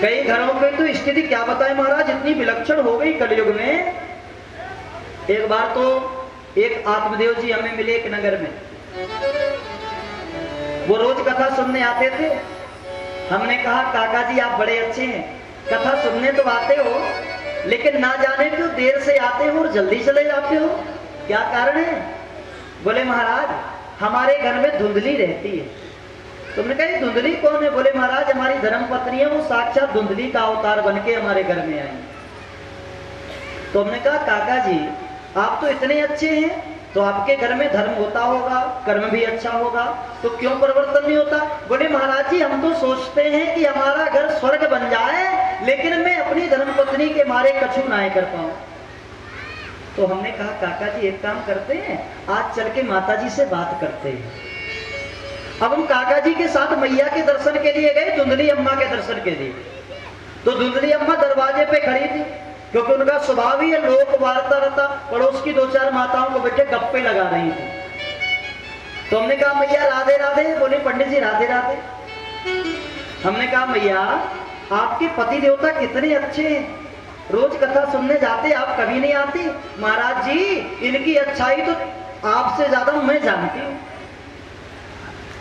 कई घरों पे तो स्थिति क्या बताए महाराज, इतनी विलक्षण हो गई कलयुग में। एक बार तो एक आत्मदेव जी हमें मिले एक नगर में, वो रोज कथा सुनने आते थे। हमने कहा काका जी आप बड़े अच्छे हैं, कथा सुनने तो आते हो लेकिन ना जाने क्यों देर से आते हो और जल्दी चले जाते हो, क्या कारण है? बोले महाराज हमारे घर में धुंधली रहती है। तुमने कहा धुंधली कौन है? बोले महाराज हमारी धर्म पत्नी है, वो साक्षात धुंधली का अवतार बन के हमारे घर में आई। तो हमने कहा काका जी आप तो इतने अच्छे हैं, तो आपके घर में धर्म होता होगा, कर्म भी अच्छा होगा, तो क्यों परिवर्तन नहीं होता? बोले महाराज जी हम तो सोचते हैं कि हमारा घर स्वर्ग बन जाए, लेकिन मैं अपनी धर्म पत्नी के मारे कछु ना कर पाऊं। तो हमने कहा काका जी एक काम करते हैं, आज चल के माता जी से बात करते हैं। अब हम काका जी के साथ मैया के दर्शन के लिए गए, धुंधली अम्मा के दर्शन के लिए। तो धुंधली अम्मा दरवाजे पे खड़ी थी, क्योंकि उनका स्वभाव ही है लोक वार्ता रहता। पड़ोस की 2-4 माताओं को बैठे गप्पे लगा रही थी। तो हमने कहा मैया राधे राधे। बोले पंडित जी राधे राधे। हमने कहा मैया आपके पति देवता कितने अच्छे हैं, रोज कथा सुनने जाते आप कभी नहीं आती। महाराज जी इनकी अच्छाई तो आपसे ज्यादा मैं जानती हूँ।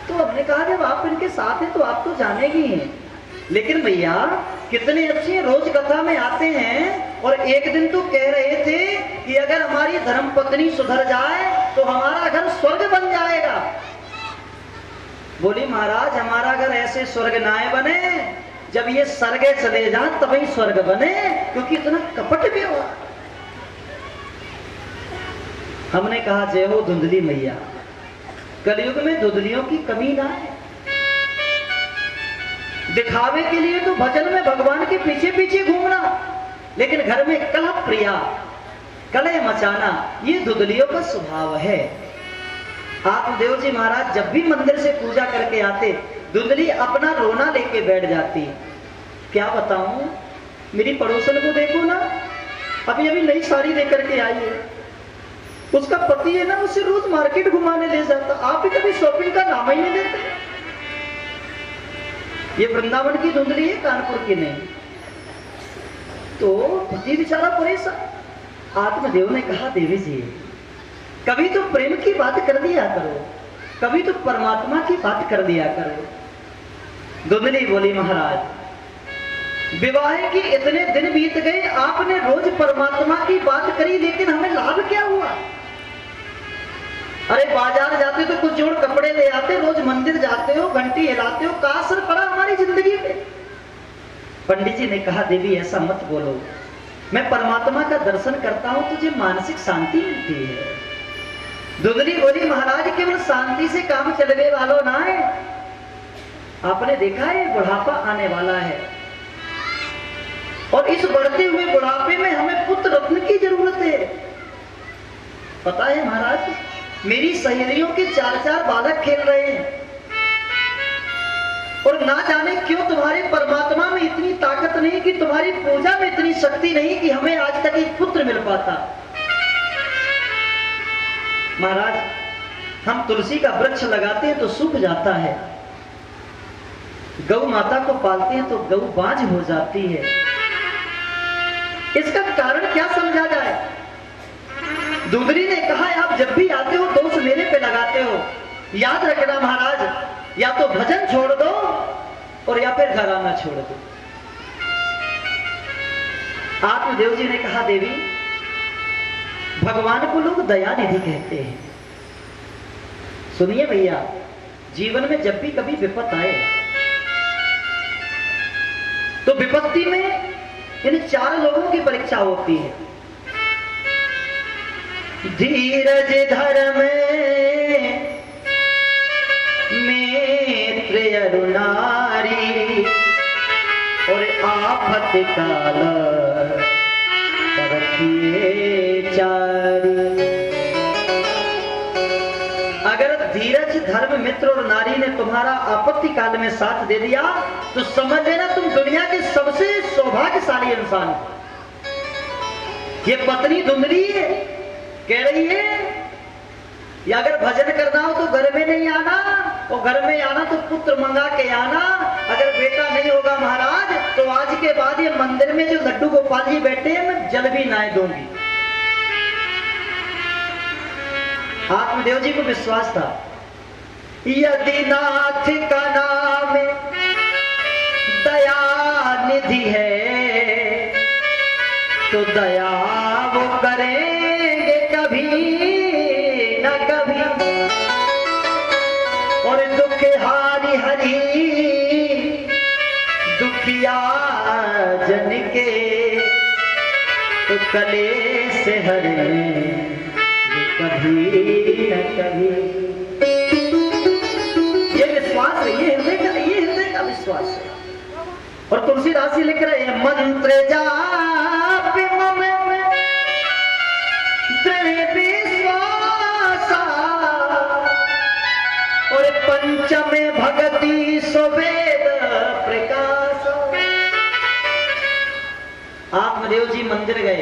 तो हमने कहा जब आप इनके साथ हैं तो आप तो जानेगी हैं, लेकिन भैया कितने अच्छे रोज कथा में आते हैं, और एक दिन तो कह रहे थे कि अगर हमारी धर्म पत्नी सुधर जाए तो हमारा घर स्वर्ग बन जाएगा। बोली महाराज हमारा घर ऐसे स्वर्ग ना बने, जब ये स्वर्गे चले जाए तभी स्वर्ग बने, क्योंकि इतना कपट भी हुआ। हमने कहा जय हो धुंधली मैया, कलयुग में धुंधलियों की कमी ना है। दिखावे के लिए तो भजन में भगवान के पीछे पीछे घूमना, लेकिन घर में कलह प्रिया, कलह मचाना, ये धुंधलियों का स्वभाव है। आत्मदेव जी महाराज जब भी मंदिर से पूजा करके आते, धुंधली अपना रोना लेके बैठ जाती। क्या बताऊं, मेरी पड़ोसन को देखो ना, अभी अभी नई साड़ी लेकर के आई है, उसका पति है ना उसे रोज मार्केट घुमाने ले जाता। आप भी कभी शॉपिंग का नाम ही नहीं देते। ये वृंदावन की धुंधली है, कानपुर की नहीं। तो पति बेचारा परेशान। आत्मदेव ने कहा देवी जी कभी तो प्रेम की बात कर दिया करो, कभी तो परमात्मा की बात कर दिया करो। धुंधली बोली महाराज विवाह की इतने दिन बीत गए, आपने रोज परमात्मा की बात करी, लेकिन हमें लाभ क्या हुआ? अरे बाजार जाते तो कुछ जोड़ कपड़े ले आते, रोज मंदिर जाते हो, घंटी हिलाते हो, का असर पड़ा हमारी जिंदगी पे? पंडित जी ने कहा देवी ऐसा मत बोलो, मैं परमात्मा का दर्शन करता हूं, तुझे मानसिक शांति मिलती है। धुंधली बोली महाराज केवल शांति से काम चलने वालों ना है, आपने देखा है बुढ़ापा आने वाला है, और इस बढ़ते हुए बुढ़ापे में हमें पुत्र रत्न की जरूरत है। पता है महाराज मेरी सहेलियों के 4-4 बालक खेल रहे हैं, और ना जाने क्यों तुम्हारे परमात्मा में इतनी ताकत नहीं, कि तुम्हारी पूजा में इतनी शक्ति नहीं कि हमें आज तक एक पुत्र मिल पाता। महाराज हम तुलसी का वृक्ष लगाते हैं तो सूख जाता है, गौ माता को पालते हैं तो गौ बांझ हो जाती है। इसका कारण क्या समझा जाए? धुंधली ने कहा आप जब भी आते हो दोष मेरे पे लगाते हो, याद रखना महाराज या तो भजन छोड़ दो और या फिर घर आना छोड़ दो। आत्मदेव जी ने कहा देवी भगवान को लोग दयानिधि कहते हैं। सुनिए भैया जीवन में जब भी कभी विपत आए तो विपत्ति में इन 4 लोगों की परीक्षा होती है। धीरज धर्म मित्र अरुणारी, और आफत काल परखिए चारी। अगर धीरज धर्म मित्र और नारी ने तुम्हारा आपत्ति काल में साथ दे दिया तो समझ लेना तुम दुनिया के सबसे सौभाग्यशाली इंसान हो। ये पत्नी धुंधली है, कह रही है या अगर भजन करना हो तो घर में नहीं आना, और घर में आना तो पुत्र मंगा के आना। अगर बेटा नहीं होगा महाराज तो आज के बाद ये मंदिर में जो लड्डू गोपाल जी बैठे हैं, मैं जल भी ना दूंगी। आत्मदेव जी को विश्वास था, यदि नाथ का नाम दया निधि है तो दया वो करेंगे कभी न कभी, और दुख हारी हरी दुखिया जन के तो कलेश हरे कभी न कभी। ये विश्वास है, ये हृदय का विश्वास है। और तुलसीदास जी लिख रहे हैं, मंत्र जाप मम दृढ़ विश्वास और पंचमे भगति सुवेद प्रकाश। आत्मदेव जी मंदिर गए,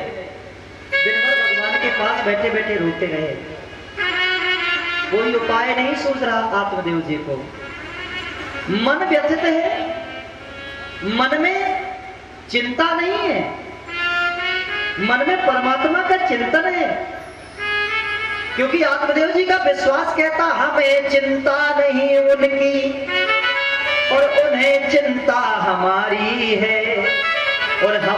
दिन भर भगवान के पास बैठे बैठे रोते रहे। कोई उपाय नहीं सूझ रहा आत्मदेव जी को। मन व्यथित है, मन में चिंता नहीं है, मन में परमात्मा का चिंतन है। क्योंकि आत्मदेव जी का विश्वास कहता, हमें चिंता नहीं उनकी और उन्हें चिंता हमारी है, और हम